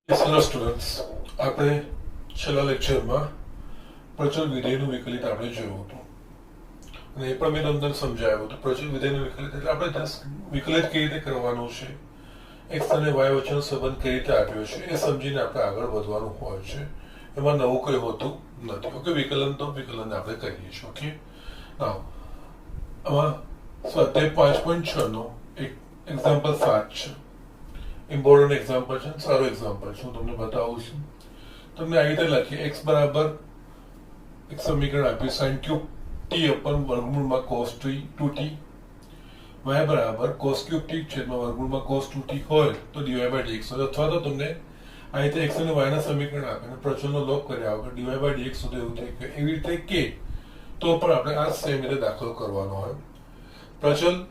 Hello students, આપણે છેલ્લા લેક્ચરમાં પ્રચલ વિધેયનું વિકલિત આપણે જોયું હતું અને એ પણ મેં તમને સમજાવ્યું હતું. પ્રચલ વિધેયનું વિકલિત એટલે આપણે વિકલિત કેવી રીતે કરવાનું છે, એક્સ અને વાય વચ્ચેનો સંબંધ કઈ રીતે આપ્યો છે એ સમજીને આપણે આગળ વધવાનું હોય છે. એમાં નવું કંઈ હોતું નથી. ઓકે, વિકલન તો વિકલન આપણે કરીએ છીએ. ઓકે, આમાં સ્વાધ્યાય 5.6 નો એક એક્ઝામ્પલ 7 છે. ઇમ્પોર્ટન્ટ એક્ઝામ્પલ છે, સારો એક્ઝામ્પલ છે, હું તમને બતાવું છું. તમને આવી રીતે લખીએ, x બરાબર એક સમીકરણ આપ્યું sin ક્યુબ t અપન વર્ગમૂળમાં cos 2t, y બરાબર cos ક્યુબ t છેદમાં વર્ગમૂળમાં cos 2t હોય તો dy by dx હોય. અથવા તો તમને આ રીતે x અને y ના સમીકરણ આપે અને પ્રચલનો લોપ કર્યા વગર dy by dx સુધી એવું થાય કે એવી રીતે કે તો પણ આપણે આ સેમ રીતે દાખલો કરવાનો હોય. પ્રચલ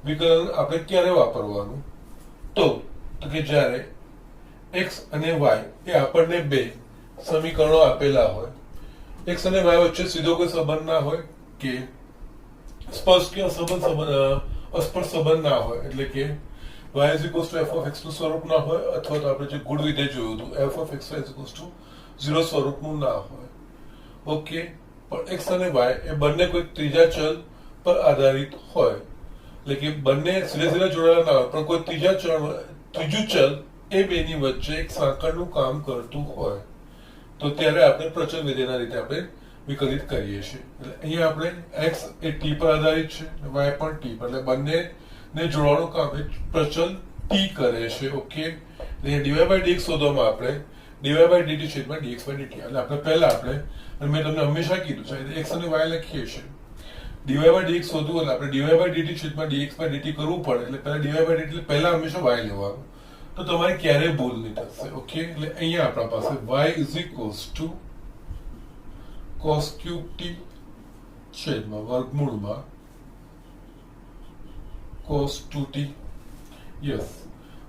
વિકલન આપણે ક્યારે વાપરવાનું? તો કે જ્યારે x અને y એ આપણને બે સમીકરણો આપેલા હોય, x અને y વચ્ચે સીધો કોઈ સંબંધ ના હોય કે સ્પષ્ટ કે અસ્પષ્ટ સંબંધ ના હોય, એટલે કે y f of x નું સ્વરૂપ ના હોય અથવા તો આપણે જે ગુણ વિધેય જોયું હતું f of x y 0 સ્વરૂપનું ના હોય. ઓકે, પણ x અને y એ બંને કોઈ ત્રીજા ચલ પર આધારિત હોય, એટલે કે બંને સીધે સીધા જોડાયેલા ના હોય પણ કોઈ ત્રીજું ચલ એ બેની વચ્ચે એક સાંકળનું કામ કરતું હોય તો ત્યારે આપણે પ્રચલ વિધેયના રીતે આપણે વિકલિત કરીએ છીએ. એટલે અહીંયા આપણે x એ t પર આધારિત છે, y પણ t પર, એટલે બંનેને જોડવાનું કામ એ પ્રચલ t કરે છે. ઓકે, એટલે dy by dx શોધવામાં આપણે dy by dt છેદમાં dx by dt, એટલે આપણે પહેલા આપણે, અને મેં તમને હંમેશા કીધું છે, x અને y લખીએ છીએ, dy by dx શોધવું એટલે આપણે dy by dt છેદમાં dx by dt કરવું પડે, એટલે પહેલા dy by dt એટલે પહેલા હંમેશા y લેવાનું, તો તમારે ક્યારેય ભૂલ નહીં થશે. ઓકે, એટલે અહીંયા આપણા પાસે y is equals to cos cube t છેદમાં વર્ગમૂળમાં cos 2t. યસ,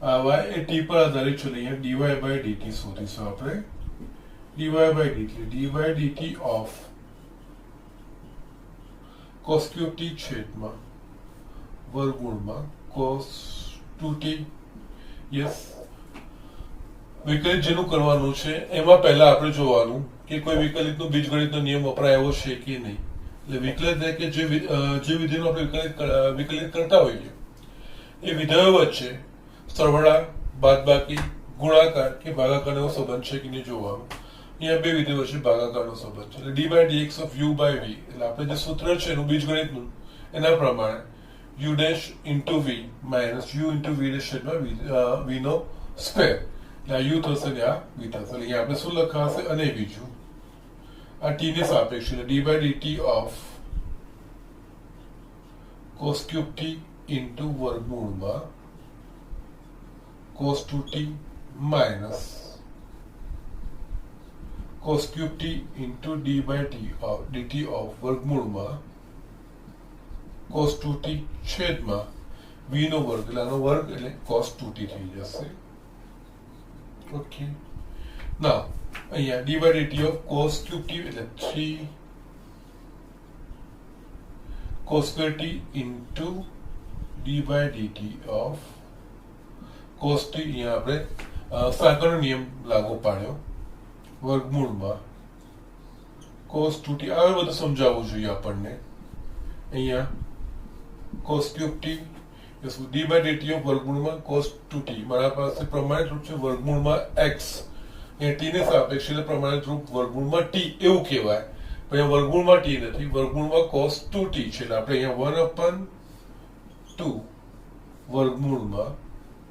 આ y એ t પર આધારિત છે, અહીંયા dy by dt શોધીશું આપણે. dy by dt of cos cube t છેદમાં વર્ગમૂળમાં cos 2t. યસ, વિકલિત જેનું કરવાનું છે એમાં પહેલા આપણે જોવાનું કે કોઈ વિકલિતનો બીજગણિતનો નિયમ વપરાયો છે કે નહીં. એટલે વિકલિત એટલે કે જે વિધેયનો આપણે વિકલિત કરતા હોઈએ એ વિધેયો વચ્ચે સરવાળા, બાદબાકી, ગુણાકાર કે ભાગાકાર એવો સંબંધ છે કે નહીં જોવાનું. અહીંયા બે વિધેયો વચ્ચે ભાગાકારનો સંબંધ છે, એટલે d by dx of u by v, એટલે આપણે જે સૂત્ર છે એનું બીજગણિતનું એના પ્રમાણે u dash into v minus u into v dash છેદમાં v નો સ્ક્વેર, એટલે આ u થશે ને આ v થશે. એટલે અહીંયા આપણે શું લખાશે? અને બીજું આ t ને સાપેક્ષ, એટલે d by dt of cos cube t into વર્ગમૂળમાં cos 2t minus cos cube t into d by dt of વર્ગમૂળમાં cos 2t છેદમાં v નો વર્ગ, એટલે આનો વર્ગ એટલે cos 2t થઈ જશે. ઓકે, નાઉ અહીંયા d by dt of cos cube t એટલે 3 cos square t into d by dt of cos t, અહીંયા આપણે સાંકળનો નિયમ લાગુ પાડ્યો, વર્ગમૂળમાં cos 2t. આ બધું સમજાવવું જોઈએ આપણને. અહીંયા cos cube t d by dt of વર્ગમૂળમાં cos 2t, મારા પાસે પ્રમાણિત રૂપ છે વર્ગમૂળમાં x, અહીંયા t ને સાપેક્ષ એટલે પ્રમાણિત રૂપ વર્ગમૂળમાં t એવું કહેવાય, પણ અહીંયા વર્ગમૂળમાં t નથી, વર્ગમૂળમાં cos 2t છે, એટલે આપણે અહીંયા 1/2 વર્ગમૂળમાં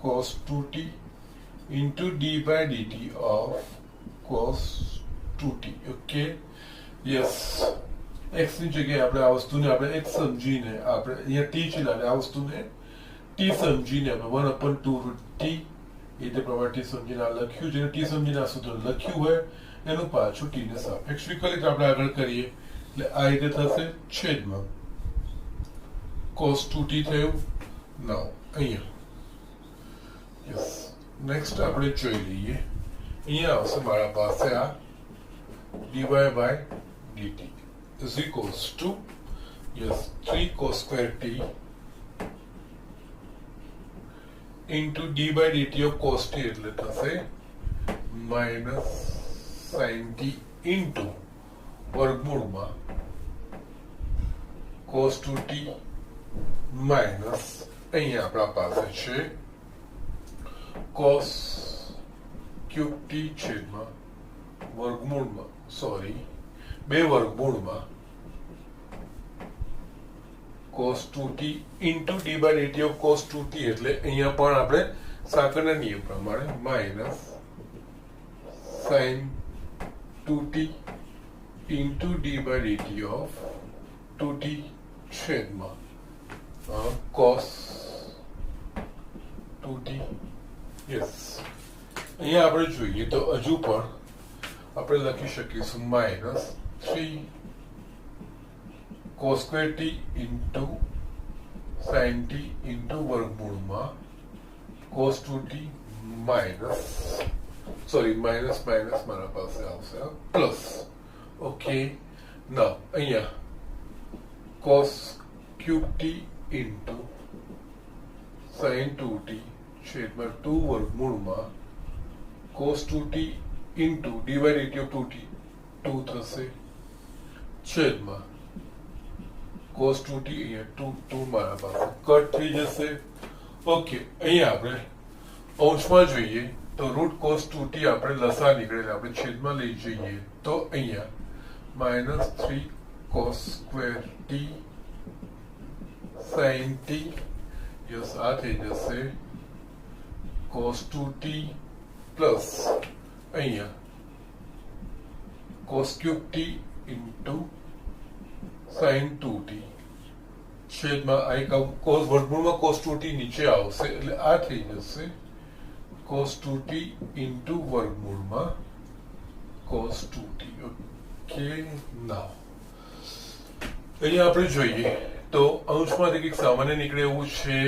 cos 2t into d by dt of cos 2t. Okay, yes, x ની જગ્યાએ આપણે આ વસ્તુને આપણે x સમજીને આપણે અહીંયા t છે એટલે આ વસ્તુને t સમજીને આપણે 1/2 t એ રીતે પ્રમાણે t સમજીને આ લખ્યું, જેને t સમજીને આ સૂત્ર લખ્યું હોય એનું પાછું t ને સાપેક્ષ વિકલિત આપણે આગળ કરીએ, એટલે આ રીતે થશે છેદમાં cos 2t થયું. નાઉ અહીંયા યસ, નેક્સ્ટ આપણે જોઈ લઈએ. અહીંયા આવશે મારા પાસે આ dy by dt is equals to, yes, 3 cos square t into d by dt of cos t એટલે થશે માઇનસ સાઇન ટી ઇન્ટુ વર્ગમૂળમાં કોસ 2t માઇનસ અહીંયા આપણા પાસે છે કોસ ક્યુબ ટી છેદમાં વર્ગમૂળમાં બે વર્ગમૂળમાં cos 2t into d by dt of cos 2t એટલે અહીંયા પણ આપણે સાંકળના નિયમ પ્રમાણે minus sin 2t into d by dt of 2t છેદમાં cos 2t યસ અહીંયા આપણે જોઈએ તો હજુ પણ આપણે લખી શકીશું minus 3 cos square t into sin t into વર્ગમૂળમાં cos 2t minus મારા પાસે આવશે પ્લસ ઓકે ના અહીંયા cos cube t into sin 2t છેદમાં 2 વર્ગમૂળમાં cos 2t into d by dt of 2t 2 થશે છેદમાં cos 2t અહીંયા 2 મારા પાસે કટ થઈ જશે ઓકે અહીંયા આપણે અંશમાં જોઈએ તો રૂટ cos 2t આપણે લસા નીકળેલા આપણે છેદમાં લઈ જઈએ તો અહીંયા minus 3 cos square t sin t yes આ થઈ જશે cos 2t પ્લસ અહીંયા cos cube t into sin 2t છેદમાં આ cos વર્ગમૂળમાં cos 2t નીચે આવશે એટલે આ થઈ જશે cos 2t into વર્ગમૂળમાં cos 2t ઓકે નાઉ અહીંયા આપણે જોઈએ તો અંશમાંથી કંઈક સામાન્ય નીકળે એવું છે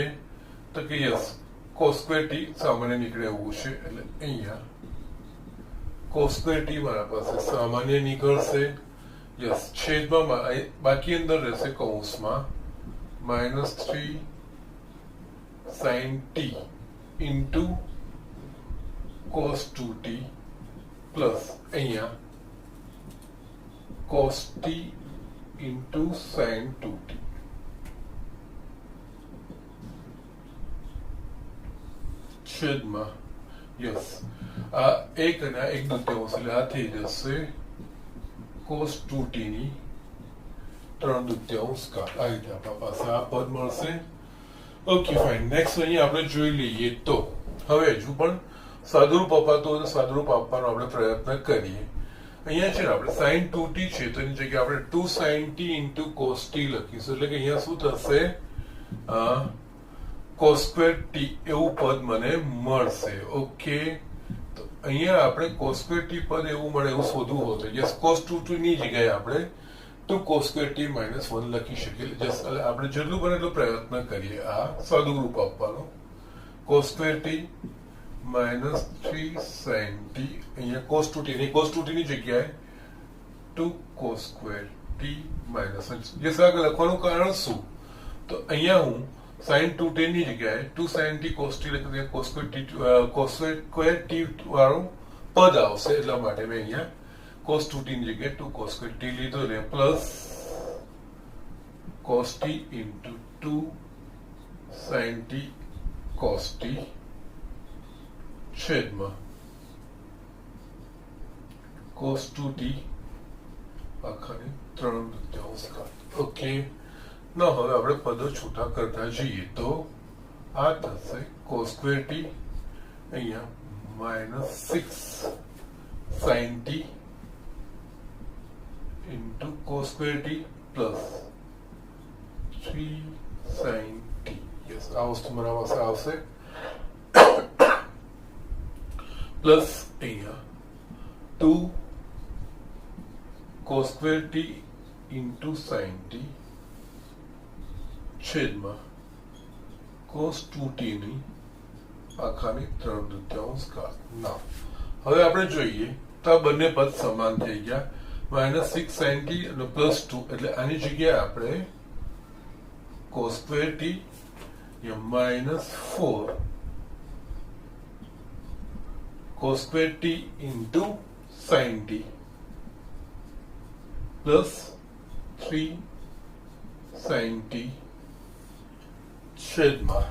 તો કે યસ cos square t સામાન્ય નીકળે એવું છે એટલે અહીંયા cos square t મારા પાસે સામાન્ય નીકળશે યસ છેદમાં બાકી અંદર રહેશે કૌંસમાં -3 sin t into cos 2t plus અહીંયા cos t into sin 2t છેદમાં યસ આ એક અને આ એક દૂત્યાંશ એટલે આ થઈ જશે cos 2t ની 3/2 ઘાત આ રીતે આપણા પાસે આ પદ મળશે ઓકે ફાઇન નેક્સ્ટ અહીંયા આપણે જોઈ લઈએ તો હવે હજુ પણ સાદુરૂપ અપાતું હોય તો સાદુરૂપ આપવાનો આપણે પ્રયત્ન કરીએ અહીંયા છે ને આપણે sin 2t છે તો એની જગ્યાએ આપણે 2 sin t into cos t લખીશું એટલે કે અહીંયા શું થશે cos square t એવું પદ મને મળશે ઓકે તો અહીંયા આપણે cos square t પદ એવું મળે એવું શોધવું હોય તો યસ cos 2t ની જગ્યાએ આપણે 2 cos square t minus 1 લખી શકીએ જસ્ટ આપણે જેટલું બને એટલો પ્રયત્ન કરીએ આ સાદું રૂપ આપવાનો cos square t minus 3 sin t અહીંયા cos 2t ની જગ્યાએ 2 cos square t minus 1 જે આગળ લખવાનું કારણ શું તો અહીંયા હું sin 2t ની જગ્યાએ 2 sin t cos t લખી cos square t વાળું પદ આવશે એટલા માટે મેં અહીંયા cos 2t ની જગ્યાએ 2 cos square t લીધો એટલે plus cos t into 2 sin t cos t છેદમાં cos 2t આખાની 3/2 ઘાત ઓકે ના હવે આપણે પદો છૂટા કરતા જઈએ તો આ થશે cos square t અહીંયા -6 sin t into cos square t plus 3 sin t yes આ વસ્તુ મારા પાસે આવશે પ્લસ અહીંયા 2 cos square t into sin t છેદમાં cos 2t ની આખાની 3/2 ઘાત ના હવે આપણે જોઈએ તો આ બંને પદ સમાન થઈ ગયા -6 sin t અને +2 એટલે આની જગ્યાએ આપણે cos square t -4 cos square t into sin t plus 3 sin t છેદમાં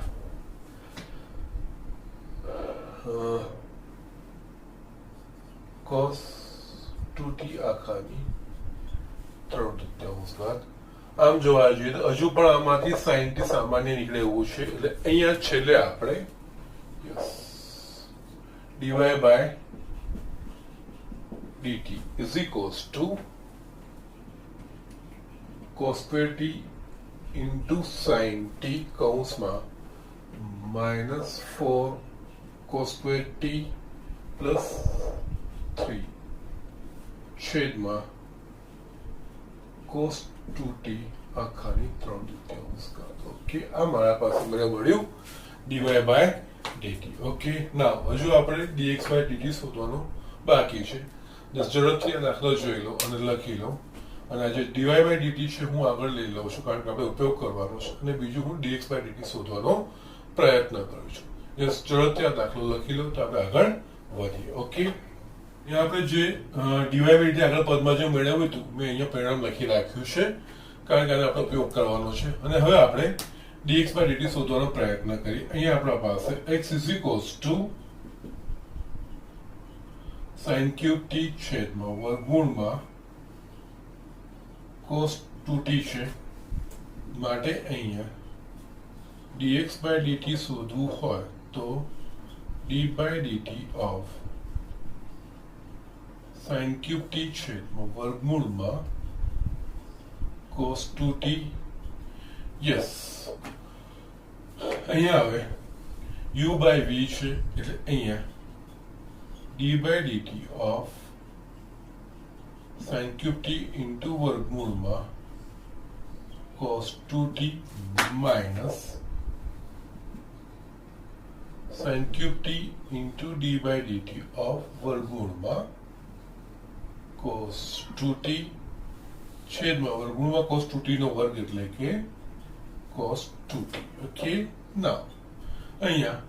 cos 2t આખાની 3/4 ઘાત. આમ જોવા જોઈએ તો હજુ પણ આમાંથી sin t સામાન્ય નીકળે એવું છે, એટલે અહીંયા છેલ્લે આપણે dy by dt is equals to cos square t into sin t કૌંસમાં -4 cos square t plus 3 છેદમાં cos 2t આખાની 3/4 ઘાત. ઓકે, આ મારા પાસે મને મળ્યું dy by dt. ઓકે, નાવ હજુ આપણે dx by dt શોધવાનું બાકી છે. ઝડપથી આ દાખલો જોઈ લો અને લખી લો, અને આ જે dy by dt છે હું આગળ લઈ લઉં છું કારણ કે આપણે ઉપયોગ કરવાનો છે, અને બીજું હું dx by dt શોધવાનો પ્રયત્ન કરું છું. ઝડપથી આ દાખલો લખી લો તો આપણે આગળ વધીએ. ઓકે, અહીંયા આપણે જે dy by dt આગળ પદમાં જે મેળવ્યું હતું મેં અહીંયા પરિણામ લખી રાખ્યું છે કારણ કે આનો આપણે ઉપયોગ કરવાનો છે. અને હવે આપણે dx by dt શોધવાનો પ્રયત્ન કરીએ. અહીંયા આપણા પાસે x is equals to sin cube t છેદમાં વર્ગમૂળમાં cos 2t છે, માટે અહીંયા dx by dt શોધવું હોય તો d by dt of sin cube t છેદમાં વર્ગમૂળમાં cos 2t. યસ, અહીંયા હવે u by v છે, એટલે અહીંયા d by dt of sin cube t into વર્ગમૂળમાં cos 2t minus sin cube t into d by dt of વર્ગમૂળમાં cos 2t છેદમાં વર્ગમૂળમાં cos 2t નો વર્ગ એટલે કે cos 2t. ઓકે, નાવ અહીંયા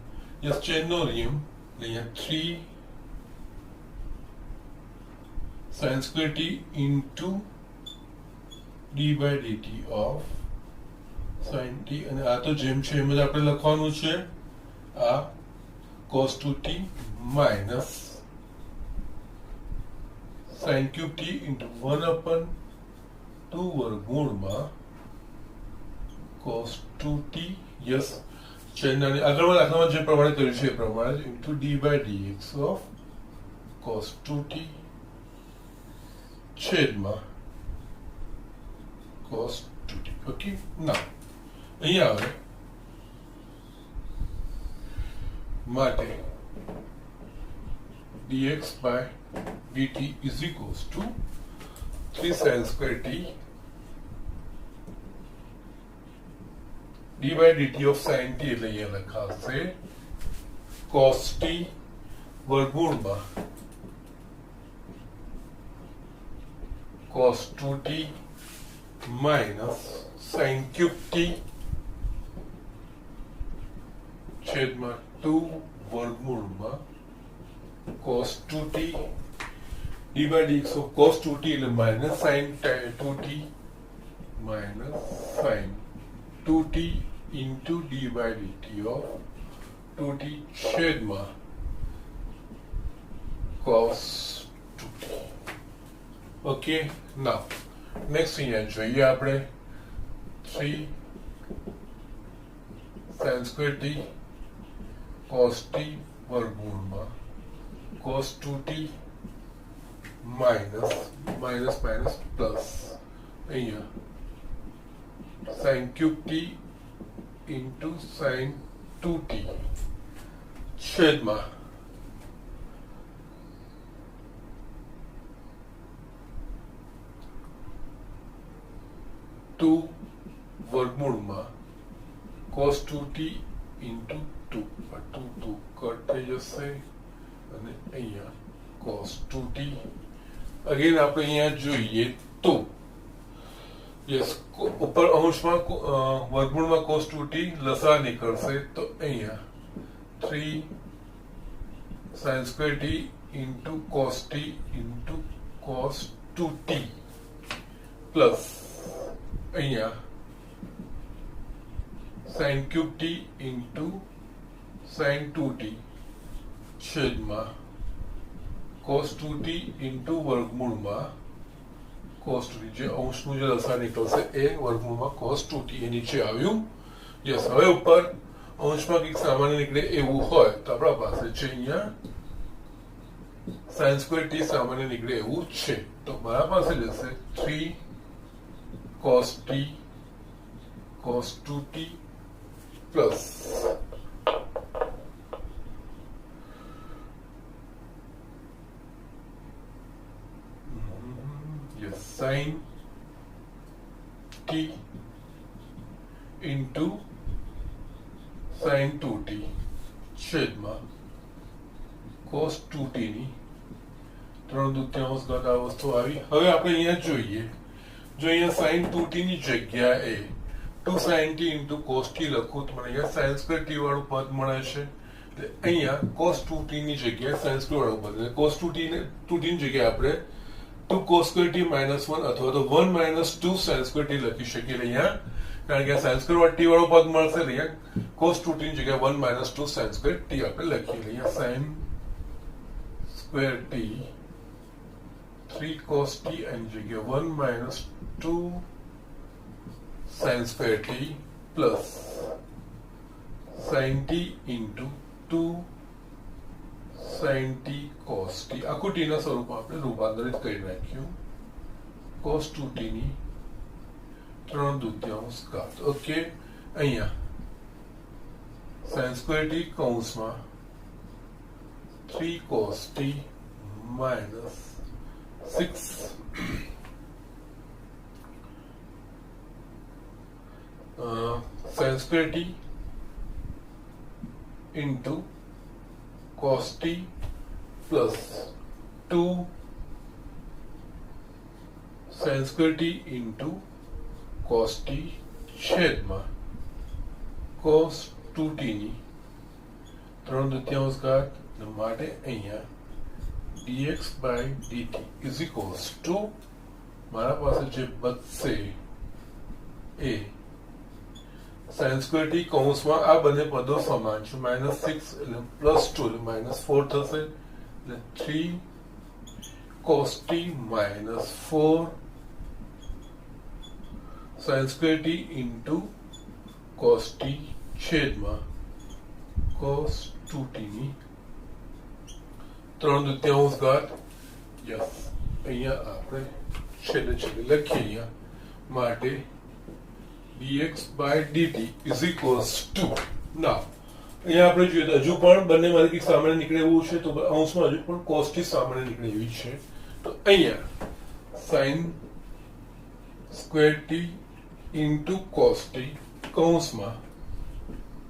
યસ ચેનનો નિયમ, અહીંયા 3 sin square t into d by dt of sin t, અને આ તો જેમ છે એમ જ આપણે લખવાનું છે, આ cos 2t minus sin cube t into 1/2 વર્ગમૂળમાં cos 2t. યસ, ચેનની આગળના દાખલામાં જે પ્રમાણે કર્યું છે એ પ્રમાણે into d by dx of cos 2t છેદમાં cos 2t. ઓકે, ના અહીંયા આવે માટે dx by dt is equals to 3 sin square t d by dt of sin t એટલે અહીંયા લખાશે cos t વર્ગમૂળમાં cos 2t minus sin cube t છેદમાં 2 વર્ગમૂળમાં cos 2t d by dx of cos 2t એટલે minus sin 2t minus sin 2t into d by dt of 2t છેદમાં cos 2t. Okay, now next અહીંયા જોઈએ આપણે 3 sin square t cos t વર્ગમૂળમાં cos 2t minus plus અહીંયા sin cube t into sin 2t છેદમાં 2 વર્ગમૂળમાં cos 2t into 2 cut થઈ જશે, અને અહીંયા cos 2t અગેન આપણે અહીંયા જોઈએ તો યસ ઉપર અંશમાં વર્ગમૂળમાં cos 2t લસા નીકળશે, તો અહીંયા 3 sin square t into cos t into cos 2t plus અહીંયા sin cube t into sin 2t છેદમાં cos 2t into વર્ગમૂળમાં cos 2t જે અંશનું જે લસાઅ નીકળશે એ વર્ગમૂળમાં cos 2t એ નીચે આવ્યું યસ હવે ઉપર અંશમાં કંઈક સામાન્ય નીકળે એવું હોય તો આપણા પાસે છે અહીંયા sin square t સામાન્ય નીકળે એવું છે તો મારા પાસે જશે 3 cos t cos 2t plus yes sin t into sin 2t છેદમાં cos 2t ની 3/4 આ વસ્તુ આવી હવે આપણે અહીંયા જોઈએ જો અહીંયા sin 2t ની જગ્યાએ 2 sin t into cos t લખું તો મને અહીંયા sin square t વાળું પદ મળે છે એટલે અહીંયા cos 2t ની જગ્યાએ sin square વાળું પદ એટલે cos 2t ની જગ્યાએ આપણે 2 cos square t -1 અથવા તો 1 - 2 sin square t લખી શકીએ અહીંયા કારણ કે sin square t વાળું પદ મળશે અહીંયા cos 2t ની જગ્યાએ 1 - 2 sin square t આપણે લખીએ અહીંયા sin square t 3 cos t એની જગ્યાએ 1 - 2 sin square t plus sin t into 2 sin t cos t આખું t ના સ્વરૂપમાં આપણે રૂપાંતરિત કરી નાખ્યું cos 2t ની 3/4 ઓકે અહીંયા sin square t કૌંસમાં 3 cos t minus 6 sin square t into cos t plus 2 sin square t into cos t છેદમાં cos 2t ની 3/4 માટે અહીંયા dx by dt is equals to મારા પાસે જે બચશે એ sin square t કૌંસમાં આ બંને પદો સમાન છે -6 એટલે +2 એટલે -4 થશે એટલે 3 cos t -4 sin square t into cos t છેદમાં cos 2t ની 3/4 યસ અહીંયા આપણે છેલ્લે લખીએ અહીંયા માટે dx by dt is equals to now અહીંયા આપણે જોઈએ તો હજુ પણ બંનેમાંથી કંઈક સામાન્ય નીકળે એવું છે તો અંશમાં હજુ પણ cos t સામાન્ય નીકળે એવી છે તો અહીંયા sin square t into cos t કૌંસમાં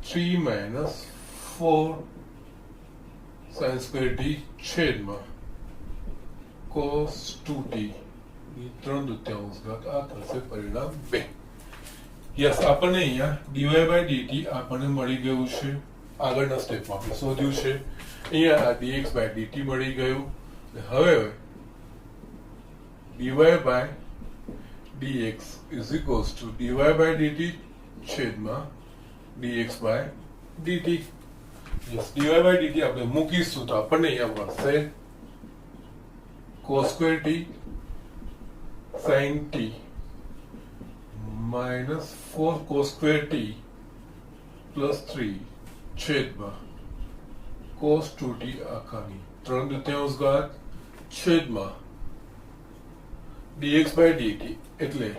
3 - 4 sin square t છેદમાં cos 2t ની 3/4 આ થશે પરિણામ 2 યસ આપણને અહીંયા dy by dt આપણને મળી ગયું છે આગળના સ્ટેપમાં આપણે શોધ્યું છે અહીંયા આ dx by dt મળી ગયું હવે dy by dx is equals to dy by dt છેદમાં dx by dt yes dy by dt આપણે મૂકીશું તો આપણને અહીંયા મળશે cos square t sin t -4 cos square t plus 3 છેદમાં cos 2t આખાની 3/4 છેદમાં dx by dt એટલે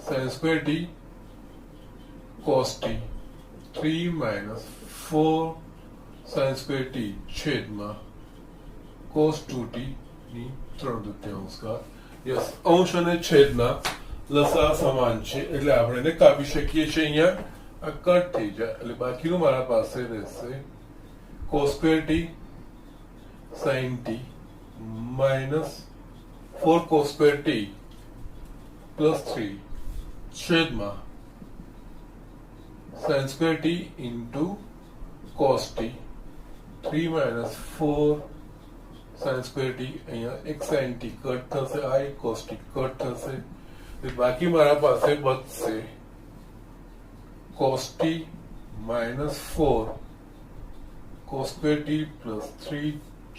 sin square t cos t 3 - 4 sin square t છેદમાં cos 2t ની 3/4 યસ અંશ અને છેદના લસા સમાન છે એટલે આપણે એને કાપી શકીએ છીએ અહીંયા આ કટ થઈ જાય એટલે બાકીનું મારા પાસે રહેશે cos square t sin t -4 cos square t plus 3 છેદમાં sin square t into cos t 3 minus 4 sine square T, અહીંયા એક સાઇન ટી કટ થશે, આ એક કોસ ટી કટ થશે, બાકી મારા પાસે બચશે cos t minus 4 cos square t plus 3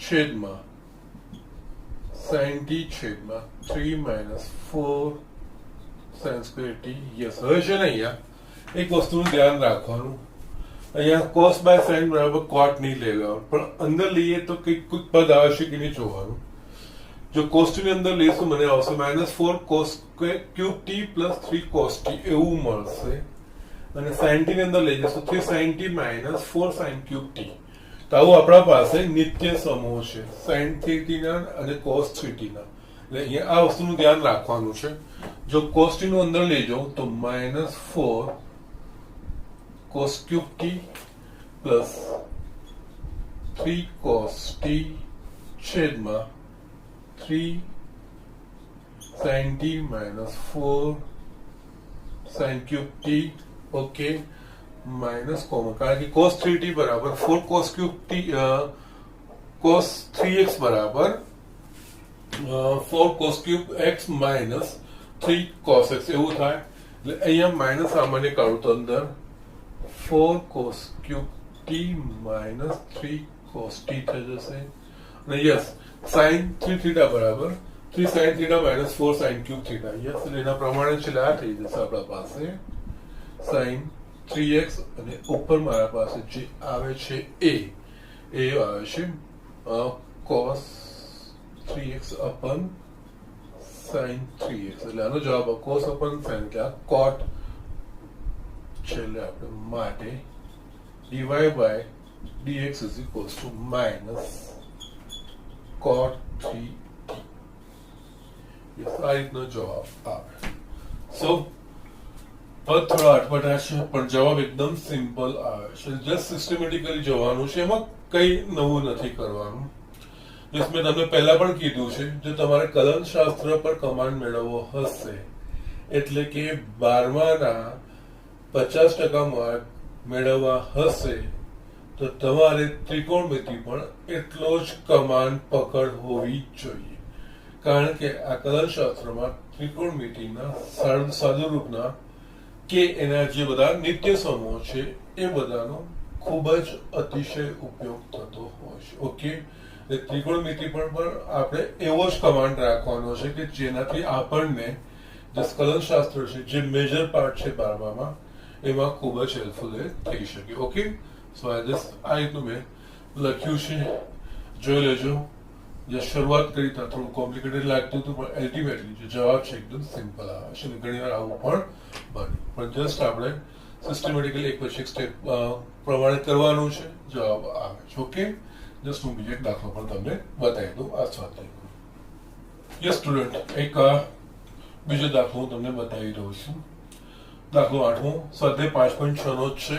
છેદમાં sin t છેદમાં 3 minus 4 sin square t. Yes, હવે છે ને અહીંયા એક વસ્તુનું ધ્યાન રાખવાનું, અહીંયા cos by sin બરાબર cot નહીં લેવાનું, પણ અંદર લઈએ તો કંઈક પદ આવશે કે નહીં જોવાનું. જો cos t ની અંદર લઈશું મને આવશે -4 cos cube t plus 3 cos t એવું મળશે, અને sin t ની અંદર લઈ જશું 3 sin t minus 4 sin cube t. તો આવું આપણા પાસે નિત્ય સમૂહ છે sin θ અને cos θ ના. એટલે અહીંયા આ વસ્તુનું ધ્યાન રાખવાનું છે. જો cos t નું અંદર લઈ જાઉં તો -4 cos cube t plus 3 cos t છેદમાં 3 sin t minus 4 sin cube t. Okay, minus common, कारण कि cos 3t बराबर 4 cos cube t cos 3x बराबर 4 cos cube x minus 3 cos x એવું થાય. એટલે અહીંયા માઇનસ સામાન્ય કાઢું તો અંદર 4 cos cube t minus 3 cos t થઈ જશે, અને યસ sin 3 theta બરાબર 3 sin theta minus 4 sin cube theta. Yes, એટલે એના પ્રમાણે છેલ્લે આ થઈ જશે આપણા પાસે sin 3x, અને ઉપર મારા પાસે જે આવે છે એ આવે છે cos 3x upon sin 3x. એટલે આનો જવાબ cos upon sin એટલે આ cot છેલ્લે આપણે માટે dy by dx is equals to minus cot 3t. Yes, આ રીતનો જવાબ આવે. સો પદ થોડા અટપટા છે પણ જવાબ એકદમ સિમ્પલ આવે છે. જસ્ટ સિસ્ટમેટિકલી જવાનું છે, એમાં કઈ નવું નથી કરવાનું. જસ્ટ મેં તમને પહેલા પણ કીધું છે, જો તમારે કલનશાસ્ત્ર પર કમાન્ડ મેળવવો હશે, એટલે કે 12માના 50% માર્ક મેળવવા હશે, તો તમારે ત્રિકોણમિતિ પણ એટલો જ કમાન્ડ પકડ હોવી જોઈએ. કારણ કે આ કલનશાસ્ત્રમાં ત્રિકોણમિતિના સાદુરૂપના કે એના જે બધા નિત્ય સમૂહ છે એ બધાનો ખૂબ જ અતિશય ઉપયોગ થતો હોય છે. ઓકે, એટલે ત્રિકોણમિતિ પણ આપણે એવો જ કમાન્ડ રાખવાનો છે કે જેનાથી આપણને જે કલનશાસ્ત્ર છે, જે મેજર પાર્ટ છે 12માં, એમાં ખૂબ જ હેલ્પફુલ થઈ શકે. ઓકે, સો આ રીતનું મેં લખ્યું છે, જોઈ લેજો. જે શરૂઆત કરી ત્યાં થોડું કોમ્પ્લિકેટેડ લાગતું હતું, પણ અલ્ટિમેટલી જે જવાબ છે એકદમ સિમ્પલ આવે છે, અને ઘણી વાર આવું પણ બને. પણ જસ્ટ આપણે સિસ્ટમેટિકલી એક પછી એક સ્ટેપ પ્રમાણે કરવાનું છે, જવાબ આવે છે. ઓકે, જસ્ટ હું બીજો એક દાખલો પણ તમને બતાવી દઉં આ સ્વાધ્યાયમાં. યસ સ્ટુડન્ટ, એક બીજો દાખલો હું તમને બતાવી દઉં છું. દાખલો 8મો, સ્વાધ્યાય 5.6 નો જ છે,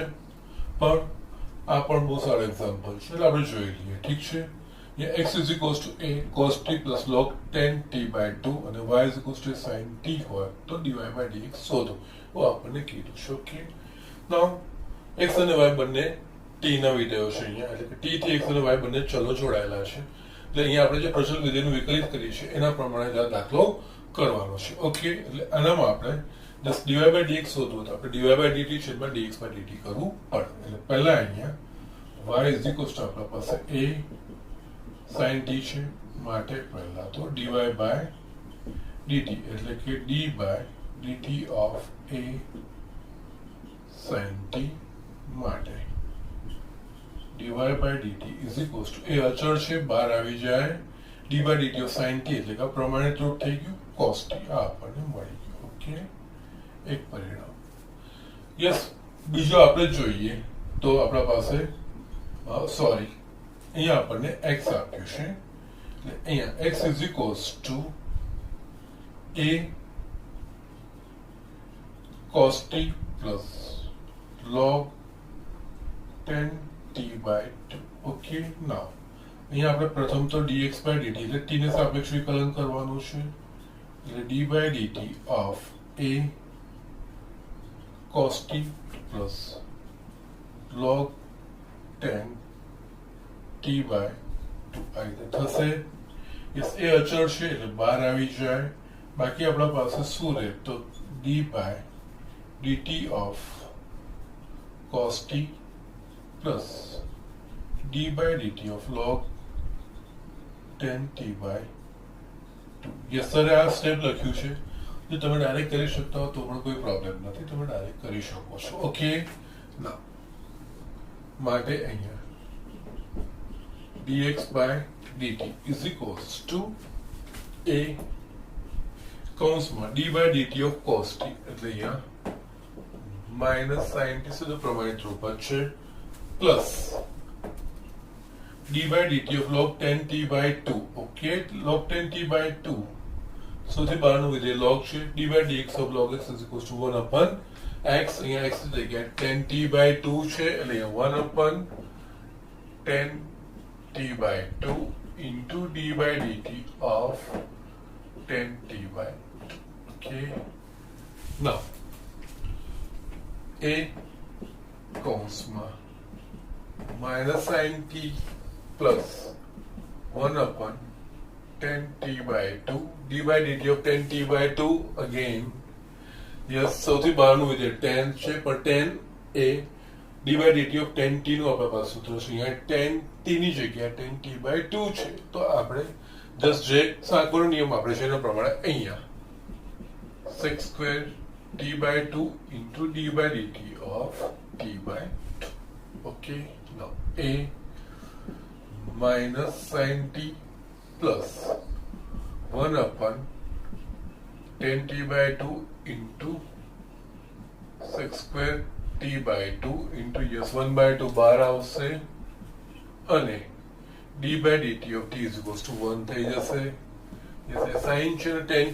પણ આ પણ બહુ સારો એક્ઝામ્પલ છે, એટલે આપણે જોઈ લઈએ. ઠીક છે, x is equals to a cos t plus log 10t by 2 અને y is equals to sin t હોય તો dy by dx શોધો, તો આપણને કીધું છે. ઓકે, નાઉ x અને y બંને t ના વિધેયો છે અહીંયા, એટલે કે t થી x અને y બંને ચલો જોડાયેલા છે, એટલે અહીંયા આપણે જે પ્રચલ વિધેયનું વિકલિત કરીએ છીએ એના પ્રમાણે આ દાખલો કરવાનો છે. ઓકે, એટલે આનામાં આપણે જસ્ટ dy by dx શોધવું તો આપણે dy by dt છેદમાં dx by dt કરવું પડે. એટલે પહેલા અહીંયા y is equals to આપણા પાસે a sin t છે, માટે પહેલા તો dy by dt એટલે કે d by dt of a sin t માટે dy by dt is equals to a અચળ છે, બહાર આવી જાય, d by dt of sin t એટલે કે પ્રમાણિત રૂપ થઈ ગયું cos t. આ આપણને મળી ગયું. ઓકે, એક પરિણામ. યસ, બીજો આપણે જોઈએ તો આપણા પાસે સોરી અહીંયા આપણને x આપ્યું છે, એટલે અહીંયા x is equals to a cos t plus log 10t by 2. Okay, નાઉ અહીંયા આપણે પ્રથમ તો dx by dt એટલે t ને સાપેક્ષ વિકલન કરવાનું છે, એટલે d by dt of a cos t plus log 10 T by two આ રીતે થશે. યસ, એ અચળ છે એટલે બહાર આવી જાય. બાકી આપણા પાસે શું રહે તો D by DT of cos T plus D by DT of log ten T by two. Yes sir, આ સ્ટેપ લખ્યું છે. જો તમે ડાયરેક્ટ કરી શકતા હો તો પણ કોઈ પ્રોબ્લેમ નથી, તમે ડાયરેક્ટ કરી શકો છો. ઓકે, ના માટે અહીંયા dx by dt is equals to a કૌંસમાં d by dt of cos t એટલે અહીંયા માઇનસ sin t સુધી પ્રમાણિત રૂપાંતર છે plus d by dt of log 10t by 2. Okay, log 10t by 2 સૌથી બહારનું વિધેય log છે. d by dx of log x is equals to 1 upon x. અહીંયા x ની જગ્યાએ 10t by 2 છે એટલે અહીંયા 1 upon 10t by 2 into d by dt of 10t by 2. Okay, now a કૌંસમાં minus sin t plus 1 upon 10t by 2 d by dt of 10t by 2 again. Yes, સૌથી બહારનું વિધેય 10 છે પણ 10 એ d by dt of 10t નું આપણા પાસે સૂત્ર છે. અહીંયા 10t ની જગ્યાએ 10t by 2 છે તો આપણે જસ્ટ જે સાંકળનો નિયમ આપણે છે એના પ્રમાણે અહીંયા sec square t by 2 into d by dt of t by 2. Okay, now a minus sin t plus 1 upon 10t by 2 into sec square t by 2 into yes 1 by 2 બહાર આવશે અને d by dt of t is equals to 1 થઈ જશે. yes, sin છે 10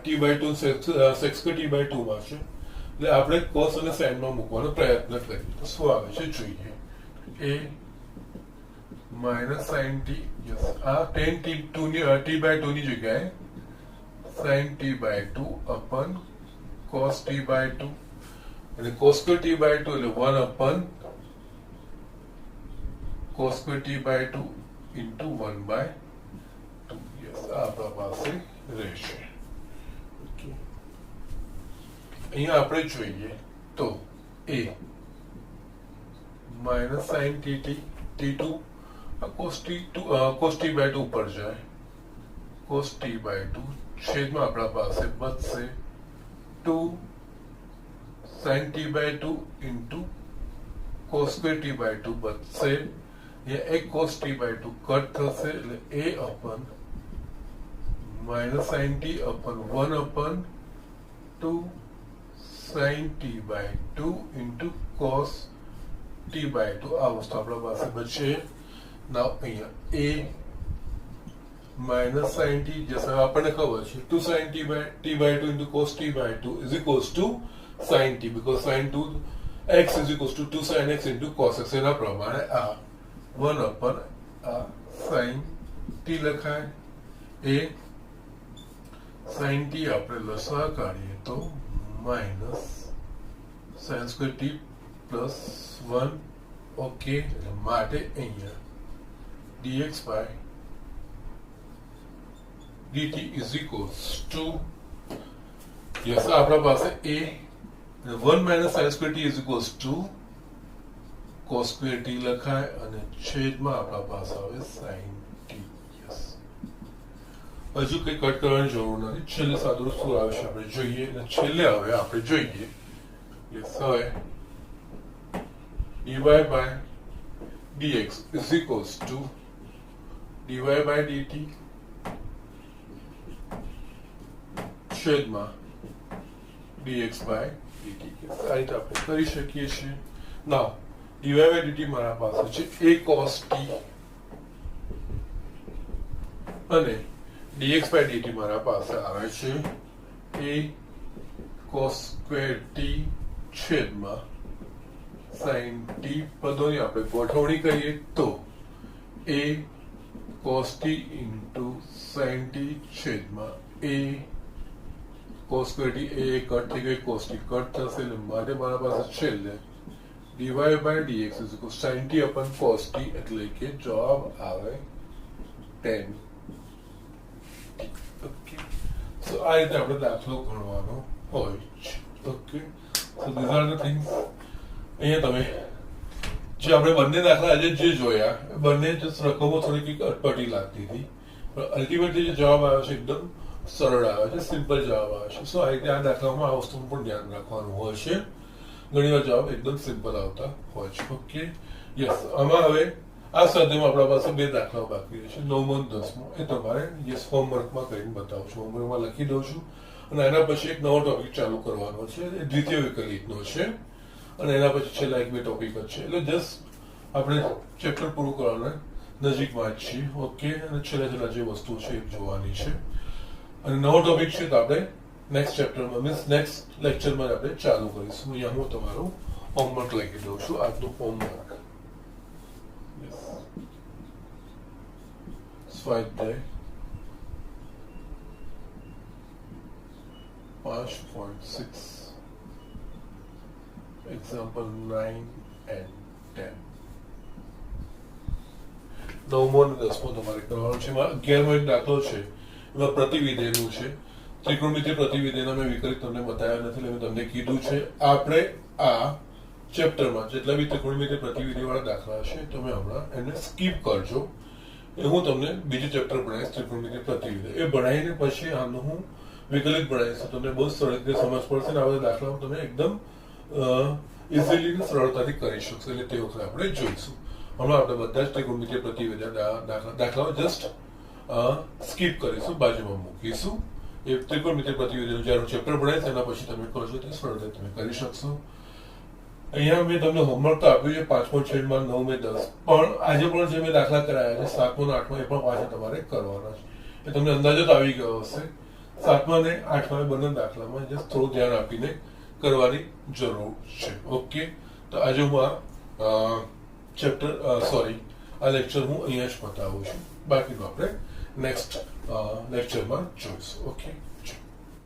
t by 2 sec square t by 2 માં છે એટલે આપણે cos અને sin માં મૂકવાનો પ્રયત્ન કરીએ તો શું આવે છે જોઈએ. a minus sin t, yes, આ 10 t by 2 ની જગ્યાએ sin t by 2 upon cos t by 2 અને cos square t by 2 એટલે 1 upon cos square t by 2 into 1 by 2. yes, આ આપણા પાસે રહેશે. Okay, અહીંયા આપણે જોઈએ તો a minus sin t2 cos t by 2 ઉપર જાય cos t by 2 છેદમાં આપણા પાસે બચશે 2 sin t by 2 into cos square t by 2 બચશે. ये एक cos t by 2 कट થશે એટલે a upon minus sin t upon 1 upon 2 sin t by 2 into cos t by 2 આ વસ્તુ આપણા પાસે બચે. now અહીંયા a minus sin t जैसे આપણને ખબર છે 2 sin t by 2 into cos t by 2 is equals to sin t because sin 2 x is equals to 2 sin x into cos x એના પ્રમાણે આ 1 upon sin t લખાય. એ sin t આપણે લસા કાઢીએ તો minus sin square t plus 1. Okay, માટે અહીંયા dx by dt is equals to yes આપણા પાસે a 1 minus sin square t is equals to cos square t લખાય અને છેદમાં આપણા પાસે આવે sin t. yes, હજુ કંઈ કટ કરવાની જરૂર નથી. છેલ્લે સાદું શું આવે છે આપણે જોઈએ અને છેલ્લે હવે આપણે જોઈએ yes હવે dy by dx is equals to dy by dt છેદમાં dx by dt. આ રીતે આપણે કરી શકીએ છીએ. now dy by dt મારા પાસે છે a cos t અને dx by dt મારા પાસે આવે છે a cos square t છેદમાં sin t. પદોની આપણે ગોઠવણી કરીએ તો a cos t into sin t છેદમાં a cos square t. a cut થઈ ગઈ cos t કટ થશે એટલે માટે મારા પાસે છેલ્લે dy by dx is equal sin t upon cos t, એટલે કે જવાબ આવે tan t. ઓકે, સો આ રીતે આપણે દાખલો ગણવાનો હોય છે. Okay, so these are the things. અહીંયા તમે જે આપણે બંને દાખલા આજે જે જોયા બંને રકમો થોડીક અટપટી લાગતી હતી, પણ અલ્ટિમેટલી જે જવાબ આવ્યો છે એકદમ સરળ આવે છે, સિમ્પલ જવાબ આવે છે. સો આ રીતે આ દાખલામાં આ વસ્તુનું પણ ધ્યાન રાખવાનું હોય છે. ઘણી વાર જવાબ એકદમ સિમ્પલ આવતા હોય છે. Okay, yes. આમાં હવે આ સ્વાધ્યાયમાં આપણા પાસે બે દાખલાઓ બાકી છે, 9મો અને 10મો. એ તમારે યસ હોમવર્કમાં કરીને બતાવું છું. હોમવર્કમાં લખી દઉં છું અને એના પછી એક નવો ટોપિક ચાલુ કરવાનો છે, એ દ્વિતીય વિકલિતનો છે, અને એના પછી છેલ્લા એક બે ટોપિક જ છે. એટલે જસ્ટ આપણે ચેપ્ટર પૂરું કરવાના નજીકમાં જ છીએ. ઓકે, અને છેલ્લા જે વસ્તુ છે એ જોવાની છે. અને નવો ટોપિક છે તો આપણે નેક્સ્ટ ચેપ્ટરમાં મીન્સ નેક્સ્ટ લેક્ચરમાં આપણે ચાલુ કરીશું. અહીંયા હું તમારું હોમવર્ક લખી દઉં છું, આજનું હોમવર્ક. સ્વાધ્યાય 5.6 example 9 and 10. 9મો અને 10મો તમારે કરવાનું છે. એમાં 11મો એક દાખલો છે, એમાં પ્રતિવિધેયનું છે. ત્રિકોણમિતિય પ્રતિવિધેયના મેં વિકલિત તમને બતાવ્યા નથી, એટલે મેં તમને કીધું છે આપણે આ ચેપ્ટરમાં જેટલા બી ત્રિકોણમિતિય પ્રતિવિધેયવાળા દાખલા છે તમે હમણાં એને સ્કીપ કરજો. એ હું તમને બીજું ચેપ્ટર ભણાવીશ, ત્રિકોણમિતિય પ્રતિવિધેય. એ ભણાવીને પછી આનું હું વિકલિત ભણાવીશ. તમને બહુ સરળ રીતે સમજ પડશે ને આ બધા દાખલાઓ તમે એકદમ ઇઝીલી ને સરળતાથી કરી શકશો. એટલે તે વખતે આપણે જોઈશું. હમણાં આપણે બધા જ ત્રિકોણમિતિય પ્રતિવિધેય દાખલાઓ જસ્ટ સ્કીપ કરીશું, બાજુમાં મૂકીશું. એ ત્રિકોણમિતિય પ્રતિવિધેયનું જ્યારે ચેપ્ટર ભણાવીશ એના પછી તમે કરશો તે સરળતાથી તમે કરી શકશો. અહીંયા મેં તમને હોમવર્ક તો આપ્યું છે 5મો, 6મા, 9મે, 10, પણ આજે પણ જે મેં દાખલા કરાયા છે 7મો અને 8મો એ પણ પાછા તમારે કરવાના છે. એ તમને અંદાજો તો આવી ગયો હશે. 7મા અને 8મા બંને દાખલામાં જસ્ટ થોડું ધ્યાન આપીને કરવાની જરૂર છે. ઓકે, તો આજે હું આ આ લેક્ચર હું અહીંયા જ બતાવું છું. બાકીનું આપણે નેક્સ્ટ લેક્ચરમાં જોઈશું. ઓકે.